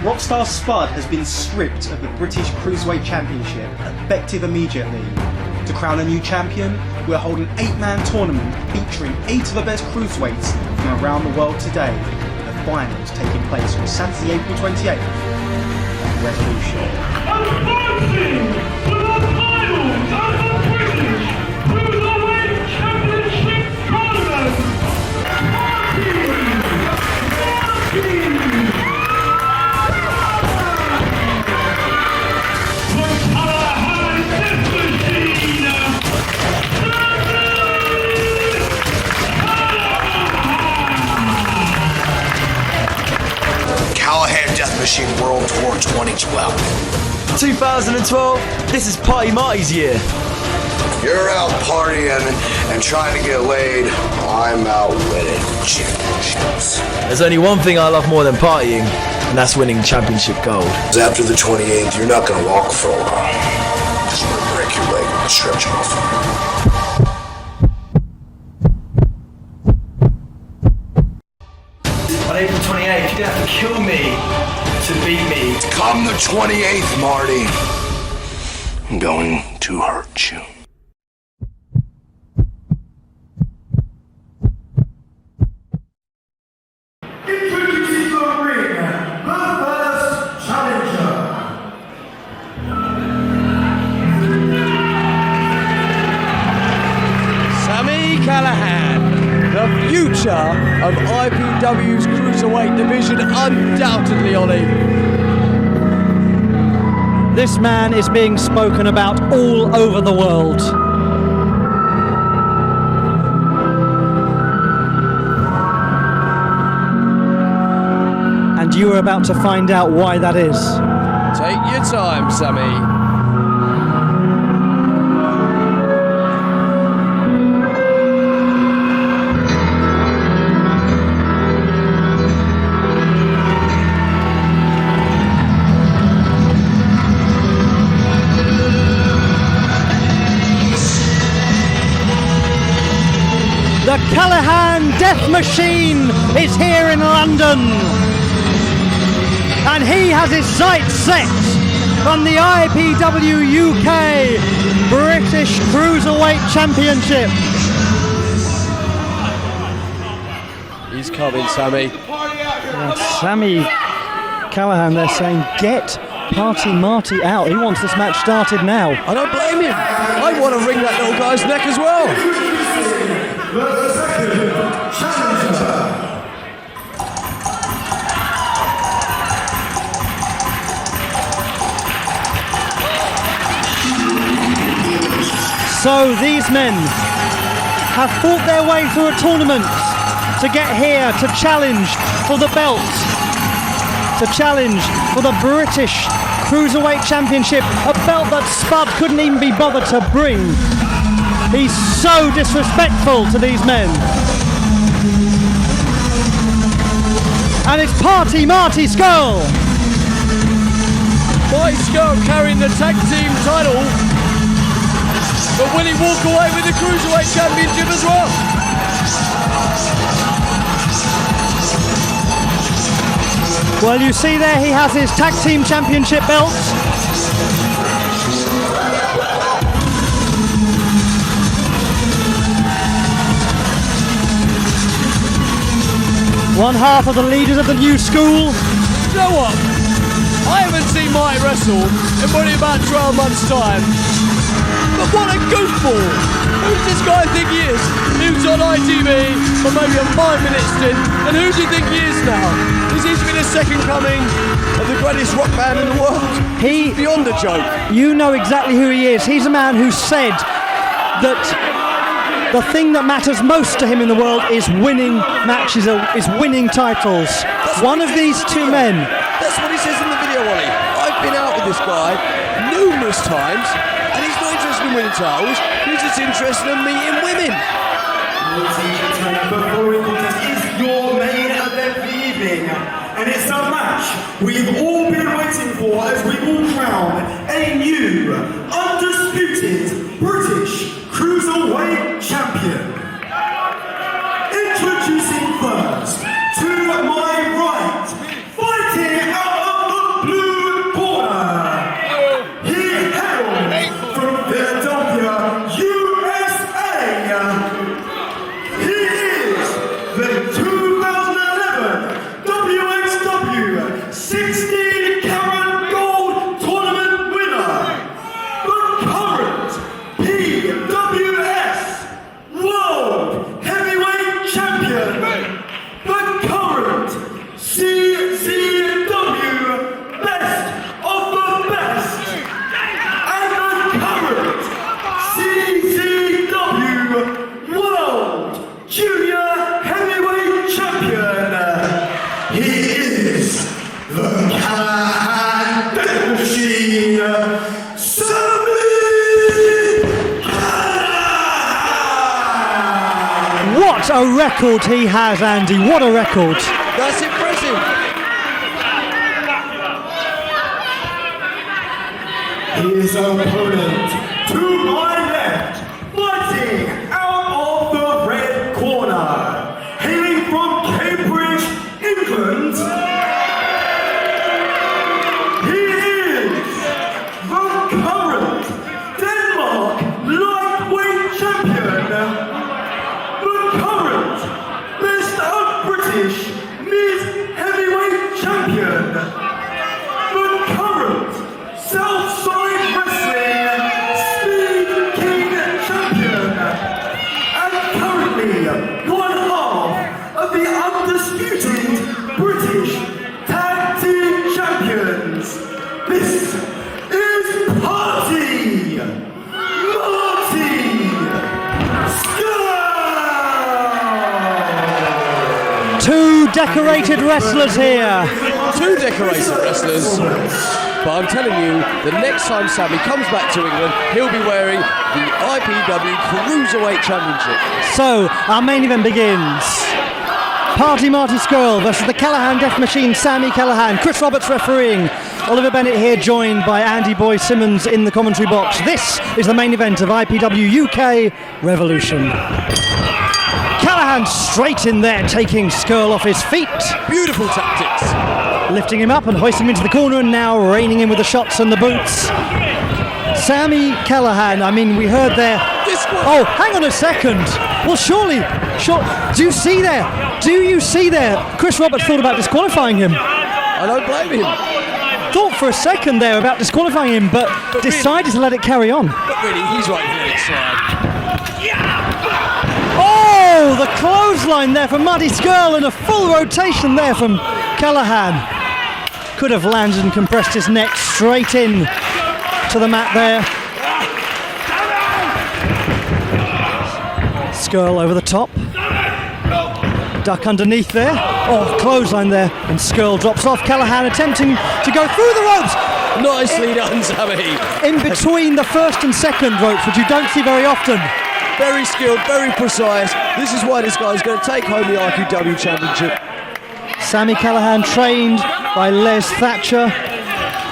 Rockstar Spud has been stripped of the British Cruiserweight Championship, effective immediately. To crown a new champion, we're holding an 8-man tournament featuring 8 of the best cruiserweights from around the world today, with the finals taking place on Saturday, April 28th at Revolution. Advancing to the finals of the British Cruiserweight Championship tournament, Callihan Death Machine World Tour 2012. 2012, this is Party Marty's year. You're out partying and trying to get laid. I'm out winning championships. There's only one thing I love more than partying, and that's winning championship gold. After the 28th, you're not gonna walk for a while. Just gonna break your leg and stretch off. On April 28th, you're gonna have to kill me to beat me. Come the 28th, Marty. I'm going to hurt you. introducing the ring, the first challenger. Sami Callihan, the future of IPW's Cruiserweight division, undoubtedly, Ollie. This man is being spoken about all over the world. And you are about to find out why that is. Take your time, Sami. The Callihan Death Machine is here in London. And he has his sights set on the IPW UK British Cruiserweight Championship. He's coming, Sami. Sami Callihan, they're saying, get Party Marty out. He wants this match started now. I don't blame him. I want to wring that little guy's neck as well. The second challenger. So these men have fought their way through a tournament to get here to challenge for the belt, to challenge for the British Cruiserweight Championship, a belt that Spud couldn't even be bothered to bring. He's so disrespectful to these men. And it's Marty Scurll. Marty Scurll carrying the tag team title. But will he walk away with the Cruiserweight Championship as well? Well, you see there, he has his tag team championship belts. One half of the leaders of the new school. You know what? I haven't seen Marty wrestle in probably about 12 months' time. But what a goofball! Who does this guy think he is? He was on ITV for maybe a 5-minute stint, and who do you think he is now? Is he to be the second coming of the greatest rock band in the world? He, beyond a joke. You know exactly who he is. He's a man who said that the thing that matters most to him in the world is winning matches, is winning titles. One of these two men. That's what he says in the video, Ollie. I've been out with this guy numerous times, and he's not interested in winning titles. He's just interested in meeting women. Ladies and gentlemen, before we contest is your main event for the evening, and it's a match we've all been waiting for as we will crown a new, undisputed British Cruiserweight Champion. Introducing first, to my right, fighting out of the the current CZW Best of the Best, and the current CZW World Junior Heavyweight Champion. He is the Callihan Death Machine, Sami Callihan. What a record he has, Andy. What a record. That's impressive. His opponent to my left, fighting out of the red corner, hailing from Cambridge, England. He is the current Denmark lightweight champion, the current Best of British mid-heavyweight champion, the current Southside Wrestling Speed King champion, and currently one half of the undisputed British Tag Team Champions. This is Marty Scurll. Two decorated wrestlers here. Two decorated wrestlers. But I'm telling you, the next time Sami comes back to England, he'll be wearing the IPW Cruiserweight Championship. So, our main event begins. Marty Scurll versus the Callihan Death Machine, Sami Callihan. Chris Roberts refereeing. Oliver Bennett here, joined by Andy Boy Simmons in the commentary box. This is the main event of IPW UK Revolution. Callihan straight in there, taking Scurll off his feet. Beautiful tactics. Lifting him up and hoisting him into the corner, and now reining in with the shots and the boots. Sami Callihan, I mean, we heard there. Oh, hang on a second. Well, surely, do you see there? Chris Roberts thought about disqualifying him. I don't blame him. Thought for a second there about disqualifying him, but decided to let it carry on. But really, he's right to let it slide. Oh, the clothesline there from Marty Scurll, and a full rotation there from Callihan. Could have landed and compressed his neck straight in to the mat there. Scurll over the top. Duck underneath there. Oh, clothesline there. And Scurll drops off. Callihan attempting to go through the ropes. Nicely done, Sami. In between the first and second ropes, which you don't see very often. Very skilled, very precise. This is why this guy's going to take home the IPW Championship. Sami Callihan, trained by Les Thatcher.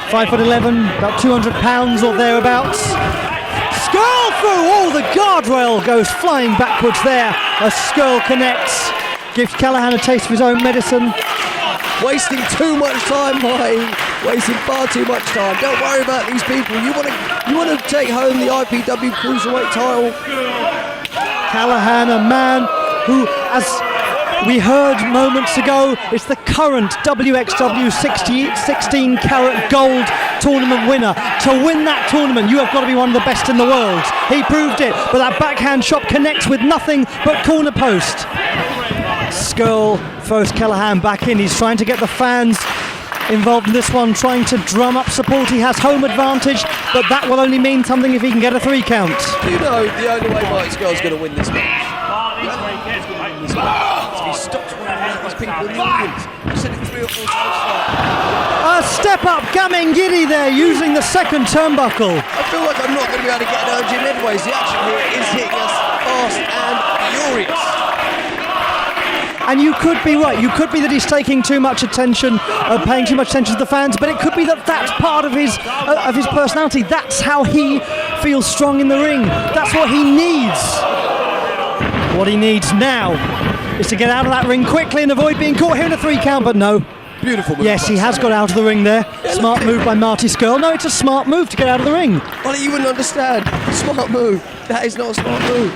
5'11", about 200 pounds or thereabouts. Scurll through! Oh, the guardrail goes flying backwards there as Scurll connects. Gives Callihan a taste of his own medicine. Wasting too much time, Marty. Wasting far too much time. Don't worry about these people. You want to take home the IPW Cruiserweight title. Callihan, a man who, as we heard moments ago, is the current WXW 16 karat gold tournament winner. To win that tournament, you have got to be one of the best in the world. He proved it, but that backhand shot connects with nothing but corner post. Scurll throws Callihan back in. He's trying to get the fans involved in this one, trying to drum up support. He has home advantage, but that will only mean something if he can get a 3 count. You know the only way Marty Scurll's going to win this match. If he stops one of these people in the audience. I've said it 3 or 4 times. A step up, Gamengidi there, using the second turnbuckle. I feel like I'm not going to be able to get an urge in edgeways. The action here is hitting us fast and furious. And you could be right. You could be that he's taking too much attention, paying too much attention to the fans. But it could be that that's part of his personality. That's how he feels strong in the ring. That's what he needs. What he needs now is to get out of that ring quickly and avoid being caught here in a 3 count. But no. Beautiful move. Yes, he has got out of the ring there. Yeah, smart move by Marty Scurll. No, it's a smart move to get out of the ring. Well, you wouldn't understand. Smart move. That is not a smart move.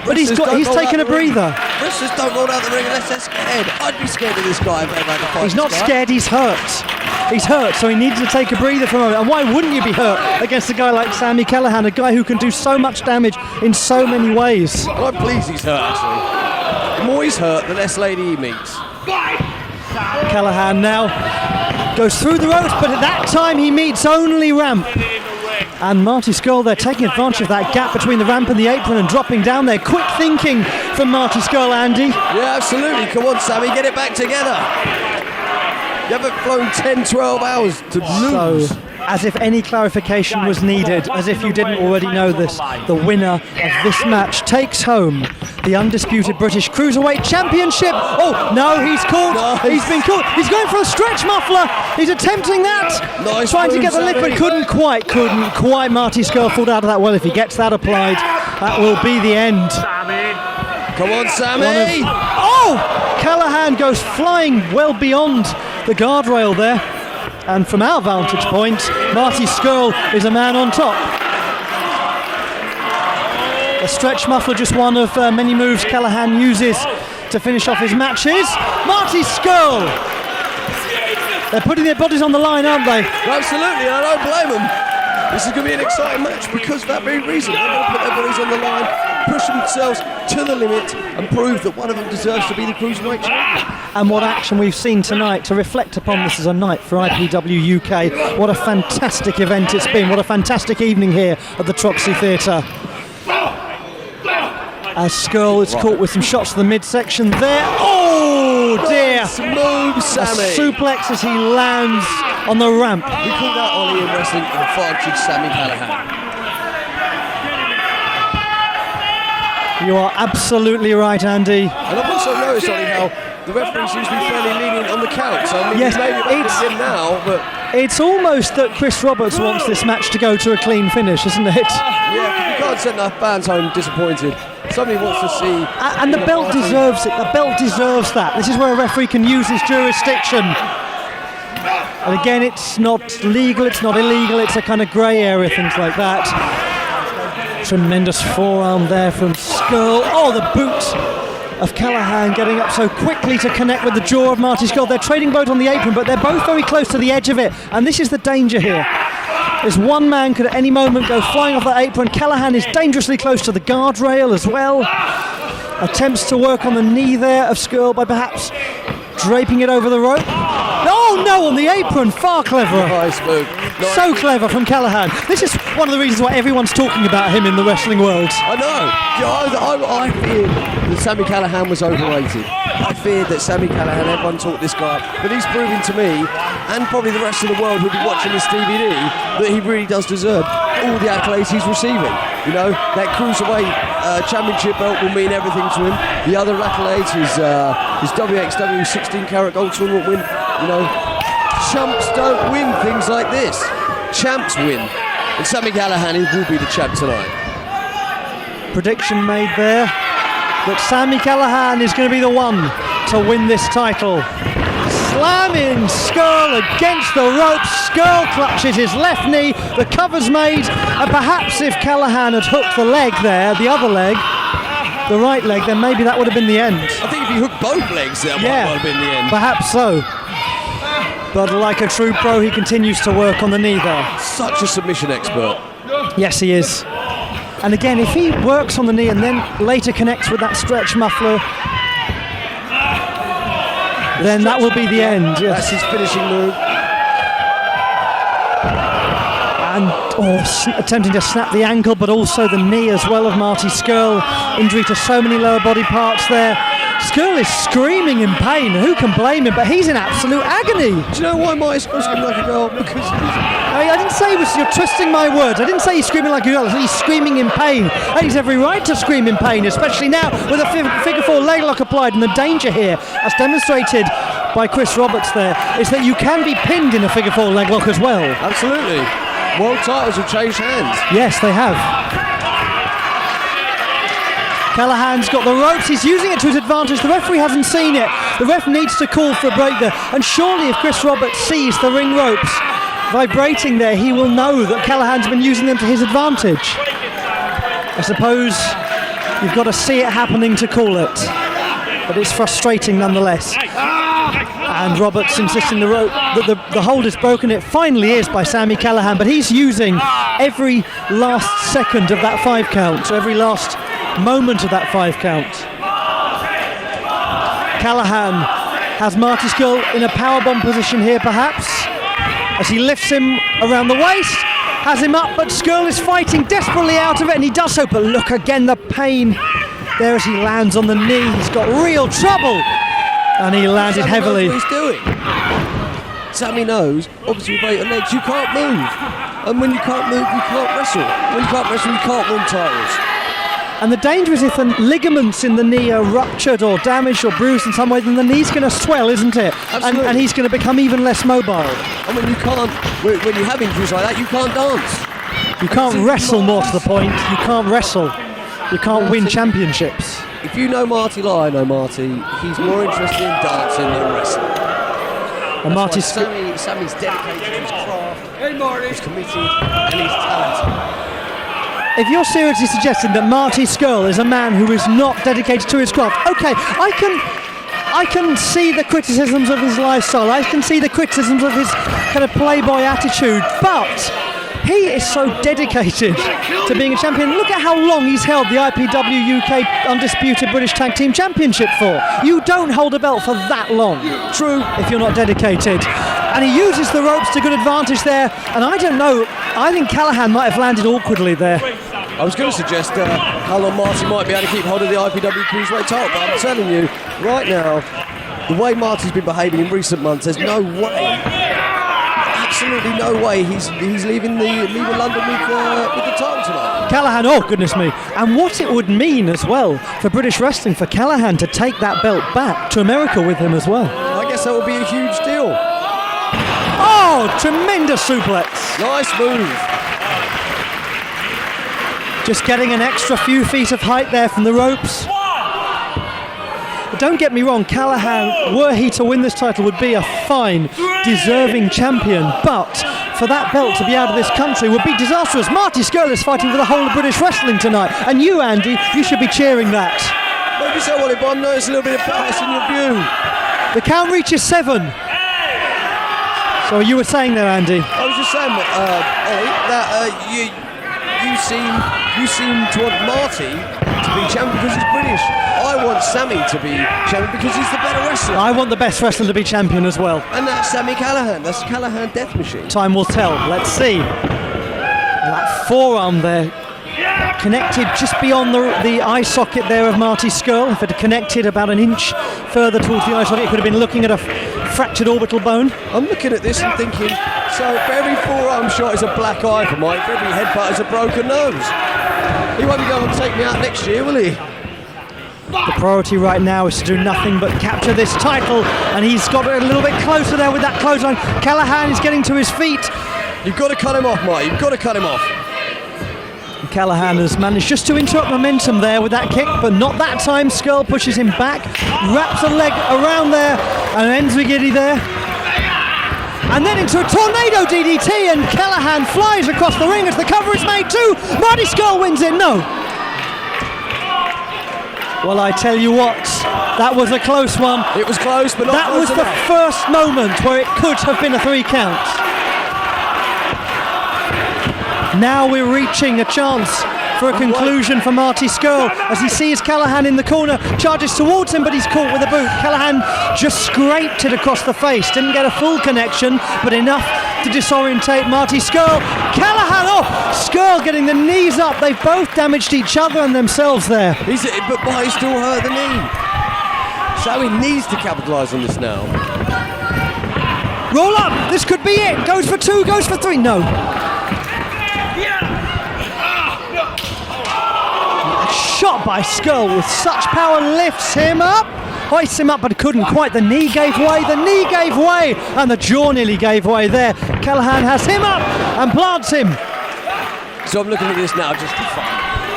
But he's taken a breather. Wrestlers don't roll out the ring unless they're scared. I'd be scared of this guy if I had to fight. He's not scared, he's hurt. He's hurt, so he needed to take a breather for a moment. And why wouldn't you be hurt against a guy like Sami Callihan, a guy who can do so much damage in so many ways? Well, I'm pleased he's hurt, actually. more he's hurt, the less lady he meets. Callihan now goes through the ropes, but at that time he meets only ramp. And Marty Scurll there taking advantage of that gap between the ramp and the apron and dropping down there. Quick thinking from Marty Scurll, Andy. Yeah, absolutely. Come on, Sammy, get it back together. You haven't flown 10, 12 hours to lose. So, as if any clarification was needed, as if you didn't already know this, the winner of this match takes home the undisputed British Cruiserweight Championship. Oh, no, he's caught. Nice. He's been caught. He's going for a stretch muffler. He's attempting that. Nice. Trying to get the lid, but couldn't quite. Marty Scurll pulled out of that. Well, if he gets that applied, that will be the end. Come on, Sammy. Callihan goes flying well beyond the guardrail there. And from our vantage point, Marty Scurll is a man on top. A stretch muffler, just one of many moves Callihan uses to finish off his matches. Marty Scurll! They're putting their bodies on the line, aren't they? Absolutely, I don't blame them. This is going to be an exciting match because of that very reason. They're going to put their bodies on the line, push themselves to the limit and prove that one of them deserves to be the Cruiserweight Champion. And what action we've seen tonight to reflect upon this as a night for IPW UK. What a fantastic event it's been. What a fantastic evening here at the Troxy Theatre. As Scurll is caught with some shots to the midsection there. Oh dear! Move, Sammy. A suplex as he lands on the ramp. We call that Ollie in wrestling advantage Sami Callihan. You are absolutely right, Andy. And I've also noticed, Ollie, how the referee seems to be fairly lenient on the count. So I mean, yes, maybe it's him now, but it's almost that Chris Roberts wants this match to go to a clean finish, isn't it? Yeah, because you can't send the fans home disappointed. Somebody wants to see. And the belt deserves it. The belt deserves that. This is where a referee can use his jurisdiction. And again, it's not legal, it's not illegal, it's a kind of grey area, things like that. Tremendous forearm there from Scurll. Oh, the boot of Callihan getting up so quickly to connect with the jaw of Marty Scurll. They're trading both on the apron, but they're both very close to the edge of it. And this is the danger here. As one man could at any moment go flying off that apron. Callihan is dangerously close to the guardrail as well. Attempts to work on the knee there of Scurll by perhaps draping it over the rope. Oh no, on the apron, far cleverer. Nice move. So clever from Callihan. This is one of the reasons why everyone's talking about him in the wrestling world. I know. I feared that Sami Callihan was overrated. I feared that Sami Callihan, everyone talked this guy up, but he's proving to me, and probably the rest of the world who'll be watching this DVD, that he really does deserve all the accolades he's receiving. You know, that Cruiserweight Championship belt will mean everything to him. The other accolades, his WXW 16-carat gold tournament win. You know, chumps don't win things like this. Champs win. And Sami Callihan will be the champ tonight. Prediction made there that Sami Callihan is going to be the one to win this title. Slamming Scurll against the ropes. Scurll clutches his left knee. The cover's made. And perhaps if Callihan had hooked the leg there, the other leg, the right leg, then maybe that would have been the end. I think if he hooked both legs, that might have been the end. Perhaps so. But like a true pro, he continues to work on the knee there. Such a submission expert. Yes, he is. And again, if he works on the knee and then later connects with that stretch muffler, then that will be the end. Yes. That's his finishing move. And attempting to snap the ankle, but also the knee as well of Marty Scurll. Injury to so many lower body parts there. Scurll is screaming in pain. Who can blame him? But he's in absolute agony. Do you know why Marty Scurll's screaming like a girl? Because I didn't say you're twisting my words. I didn't say he's screaming like a girl. I said he's screaming in pain. And he's every right to scream in pain, especially now with a figure four leg lock applied. And the danger here, as demonstrated by Chris Roberts there, is that you can be pinned in a figure four leg lock as well. Absolutely. World titles have changed hands. Yes, they have. Callihan's got the ropes, he's using it to his advantage. The referee hasn't seen it. The ref needs to call for a break there. And surely if Chris Roberts sees the ring ropes vibrating there, he will know that Callihan's been using them to his advantage. I suppose you've got to see it happening to call it. But it's frustrating nonetheless. And Roberts insisting the rope that the hold is broken. It finally is by Sami Callihan, but he's using every last second of that 5 count, so every last moment of that 5 count. Callihan has Marty Scurll in a powerbomb position here, perhaps, as he lifts him around the waist, has him up, but Scurll is fighting desperately out of it, and he does so, but look again, the pain there as he lands on the knee. He's got real trouble, and he landed heavily. Knows what he's doing. Sami knows, obviously with weight on legs, you can't move. And when you can't move, you can't wrestle. When you can't wrestle, you can't win titles. And the danger is if the ligaments in the knee are ruptured or damaged or bruised in some way, then the knee's going to swell, isn't it? And he's going to become even less mobile. And when you can't, when you have injuries like that, you can't dance. You can't wrestle, more to the point. You can't wrestle. You can't win championships. If you know Marty like I know Marty, he's more interested in dancing than wrestling. And Sami's dedicated to his craft, he's committed, and he's talented. If you're seriously suggesting that Marty Scurll is a man who is not dedicated to his craft, okay, I can see the criticisms of his lifestyle, I can see the criticisms of his kind of playboy attitude, but he is so dedicated to being a champion. Look at how long he's held the IPW UK Undisputed British Tag Team Championship for. You don't hold a belt for that long. True, if you're not dedicated. And he uses the ropes to good advantage there, and I don't know, I think Callihan might have landed awkwardly there. I was going to suggest how long Marty might be able to keep hold of the IPW Cruiserweight title, but I'm telling you, right now, the way Marty's been behaving in recent months, there's no way, absolutely no way he's leaving London with the title tonight. Callihan, oh goodness me. And what it would mean as well for British wrestling, for Callihan to take that belt back to America with him as well. I guess that would be a huge deal. Oh, tremendous suplex. Nice move. Just getting an extra few feet of height there from the ropes. But don't get me wrong, Callihan, were he to win this title, would be a fine, deserving champion. But for that belt to be out of this country would be disastrous. Marty Scurll is fighting for the whole of British wrestling tonight. And you, Andy, you should be cheering that. Maybe so, Ollie, but I'm noticing a little bit of bias in your view. The count reaches 7. So you were saying there, Andy? I was just saying, Ollie, that you seem to want Marty to be champion because he's British. I want Sami to be champion because he's the better wrestler. I want the best wrestler to be champion as well. And that's Sami Callihan. That's Callihan Death Machine. Time will tell. Let's see. That forearm there, connected just beyond the eye socket there of Marty Scurll. If it had connected about an inch further towards the eye socket, it could have been looking at a fractured orbital bone. I'm looking at this and thinking, so for every forearm shot is a black eye for Mike, for every headbutt is a broken nose. He won't be going to take me out next year, will he? The priority right now is to do nothing but capture this title, and he's got it a little bit closer there with that clothesline. Callihan is getting to his feet. You've got to cut him off, Mike. You've got to cut him off. Callihan has managed just to interrupt momentum there with that kick, but not that time. Scurll pushes him back, wraps a leg around there, and ends Giddy there. And then into a tornado DDT, and Callihan flies across the ring as the cover is made too. Marty Scurll wins it, no. Well, I tell you what, that was a close one. It was close, but not that close was enough. The first moment where it could have been a 3 count. Now we're reaching a chance for a conclusion for Marty Scurll as he sees Callihan in the corner, charges towards him, but he's caught with a boot. Callihan just scraped it across the face, didn't get a full connection, but enough to disorientate Marty Scurll. Callihan off! Scurll getting the knees up. They've both damaged each other and themselves there. But Marty still hurt the knee. So he needs to capitalise on this now. Roll up! This could be it! Goes for 2, goes for 3. No. Shot by Scurll with such power, lifts him up, hoists him up, but couldn't quite. The knee gave way, and the jaw nearly gave way there. Callihan has him up and plants him. So I'm looking at this now just for fun,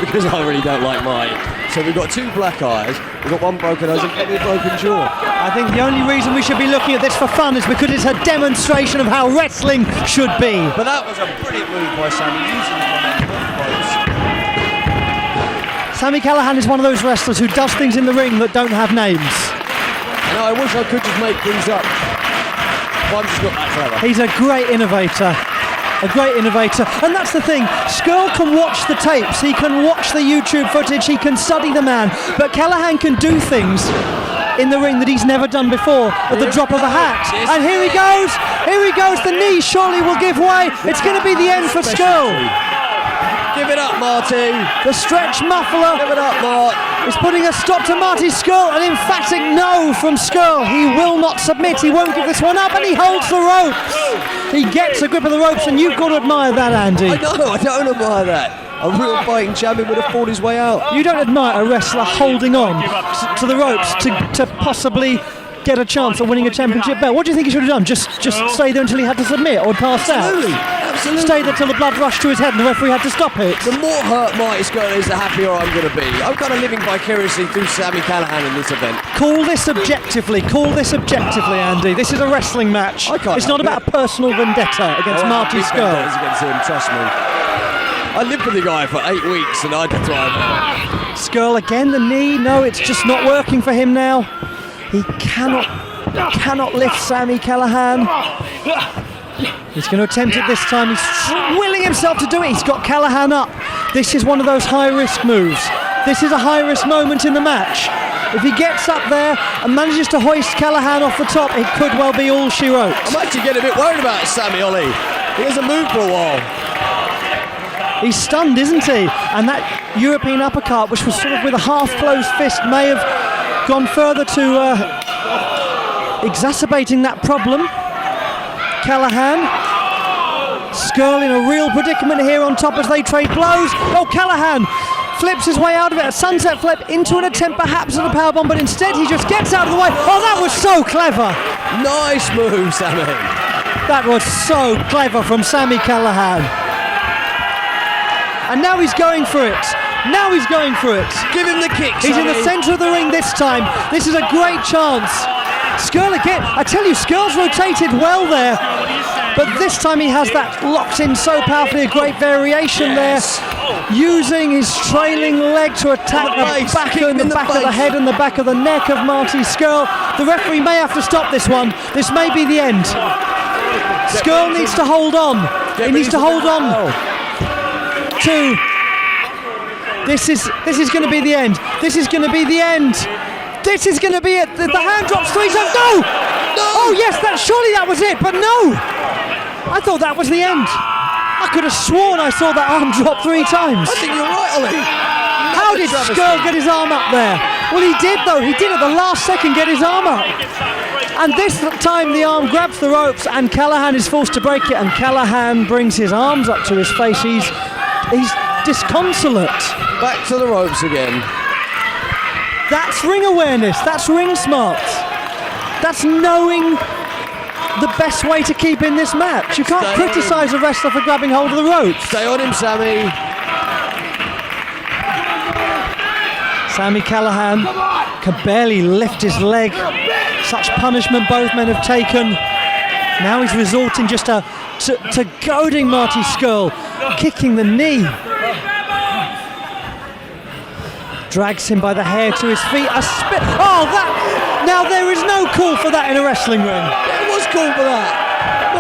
because I really don't like mine. So we've got 2 black eyes, we've got 1 broken nose and probably a broken jaw. I think the only reason we should be looking at this for fun is because it's a demonstration of how wrestling should be. But that was a brilliant move by Sami, using his momentum. Sami Callihan is one of those wrestlers who does things in the ring that don't have names. No, I wish I could just make things up. But I'm just not that clever. He's a great innovator. And that's the thing, Scurll can watch the tapes, he can watch the YouTube footage, he can study the man, but Callihan can do things in the ring that he's never done before at the drop of a hat. And here he goes. Here he goes. The knee surely will give way. It's going to be the end for Scurll. Give it up, Marty. The stretch muffler. Give it up, Mark. Is putting a stop to Marty Scurll. An emphatic no from Scurll. He will not submit. He won't give this one up, and he holds the ropes. He gets a grip of the ropes, and you've got to admire that, Andy. I know, I don't admire that. A real fighting champion would have fought his way out. You don't admire a wrestler holding on to the ropes to possibly get a chance at winning a championship belt. What do you think he should have done? Just stay there until he had to submit or pass out? Absolutely. Stay there till the blood rushed to his head and the referee had to stop it. The more hurt Marty Scurll is, the happier I'm going to be. I'm kind of living vicariously through Sami Callihan in this event. Call this objectively, Andy. This is a wrestling match. It's not about a personal vendetta against Marty Scurll. Against him, trust me. I lived with the guy for 8 weeks and I had to thrive. Scurll again, the knee. No, it's just not working for him now. He cannot lift Sami Callihan. He's going to attempt it this time. He's willing himself to do it. He's got Callihan up. This is one of those high-risk moves. This is a high-risk moment in the match. If he gets up there and manages to hoist Callihan off the top, it could well be all she wrote. I'm actually getting a bit worried about Sami, Ollie. He hasn't moved for a while. He's stunned, isn't he? And that European uppercut, which was sort of with a half-closed fist, may have gone further to exacerbating that problem. Callihan. Scurll in a real predicament here on top as they trade blows. Oh, Callihan flips his way out of it. A sunset flip into an attempt perhaps at a powerbomb, but instead he just gets out of the way. Oh, that was so clever. Nice move, Sami. That was so clever from Sami Callihan. And now he's going for it. Now he's going for it. Give him the kick, He's in the centre of the ring this time. This is a great chance. Scurll again. I tell you, Scurll's rotated well there. But this time he has that locked in so powerfully. A great variation there. Using his trailing leg to attack the back of the head and the back of the neck of Marty Scurll. The referee may have to stop this one. This may be the end. Scurll needs to hold on. He needs to hold on to... This is going to be the end. This is going to be the end. This is going to be it. The hand drops 3 times. No! Oh yes, surely that was it, but no! I thought that was the end. I could have sworn I saw that arm drop 3 times. I think you're right, Ollie. How did Scurll get his arm up there? Well, he did though. He did at the last second get his arm up. And this time the arm grabs the ropes and Callihan is forced to break it, and Callihan brings his arms up to his face. He's disconsolate. Back to the ropes again. That's ring awareness. That's ring smarts. That's knowing the best way to keep in this match. You can't criticise a wrestler for grabbing hold of the ropes. Stay on him, Sami. Sami Callihan can barely lift his leg. Such punishment both men have taken. Now he's resorting just to goading Marty Scurll, kicking the knee. Drags him by the hair to his feet. A spit. Oh, that! Now there is no call for that in a wrestling ring. There was call for that.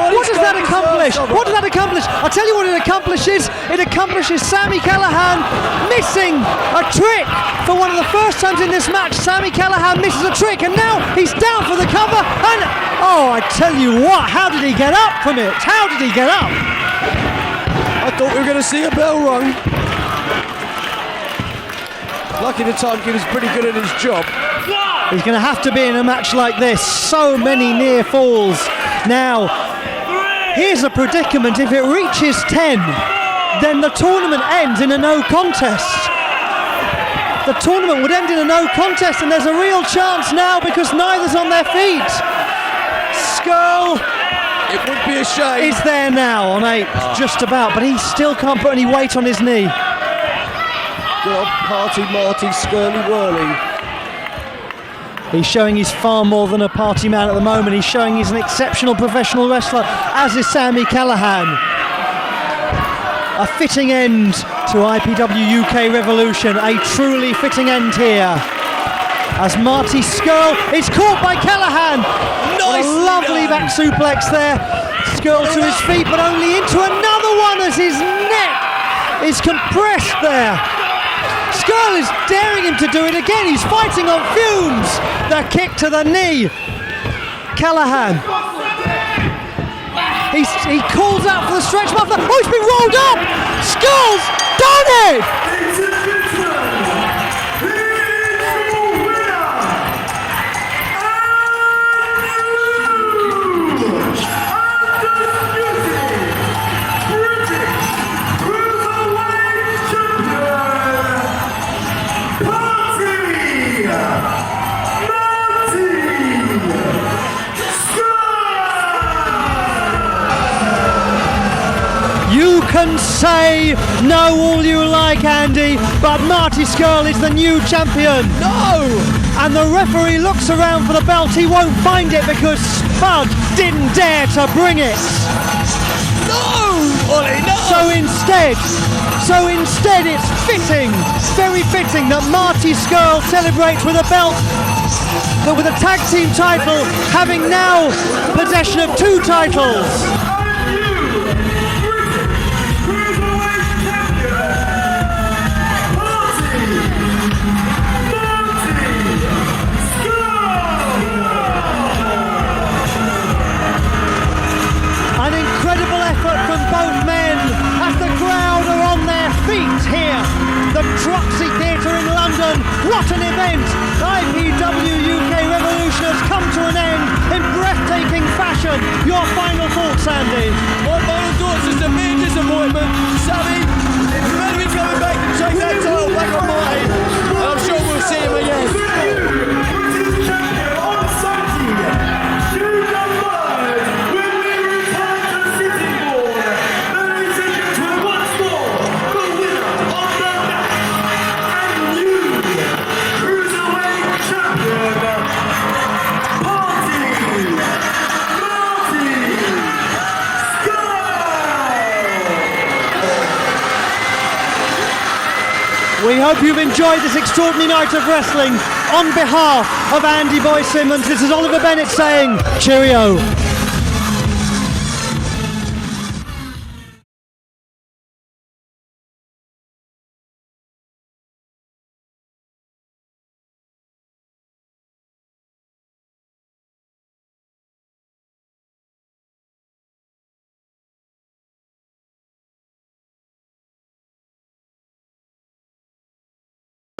What does that accomplish? What does that accomplish? I'll tell you what it accomplishes. It accomplishes Sami Callihan missing a trick. For one of the first times in this match, Sami Callihan misses a trick, and now he's down for the cover. And oh, I tell you what! How did he get up from it? How did he get up? I thought we were going to see a bell rung. Lucky the timekeeper's pretty good at his job. He's going to have to be in a match like this. So many near falls. Now, here's a predicament. If it reaches 10, then the tournament ends in a no contest. The tournament would end in a no contest, and there's a real chance now because neither's on their feet. Scurll, it would be a shame. Is there now on 8, just about, but he still can't put any weight on his knee. Good old party Marty Scurlly whirling. He's showing he's far more than a party man at the moment. He's showing he's an exceptional professional wrestler, as is Sami Callihan. A fitting end to IPW UK Revolution. A truly fitting end here. As Marty Scurll is caught by Callihan. Nice, a lovely back suplex there. Scurll to his feet, but only into another one as his neck is compressed there. Scurll is daring him to do it again. He's fighting on fumes. The kick to the knee. Callihan. He calls out for the stretch muffler. Oh, he's been rolled up. Scurll's done it. You can say no all you like, Andy, but Marty Scurll is the new champion. No! And the referee looks around for the belt. He won't find it because Spud didn't dare to bring it. No! Ollie, no! So instead it's fitting, very fitting that Marty Scurll celebrates with a belt, but with a tag team title, having now possession of 2 titles. An incredible effort from both men as the crowd are on their feet here. The Troxy Theatre in London. What an event! IPW UK Revolution has come to an end in breathtaking fashion. Your final thoughts, Andy? My final thoughts is a big disappointment. Sami, if you're meant to be coming back to take that title back on Marty, I'm sure we'll see him again. We hope you've enjoyed this extraordinary night of wrestling. On behalf of Andy Boy Simmons, this is Oliver Bennett saying cheerio.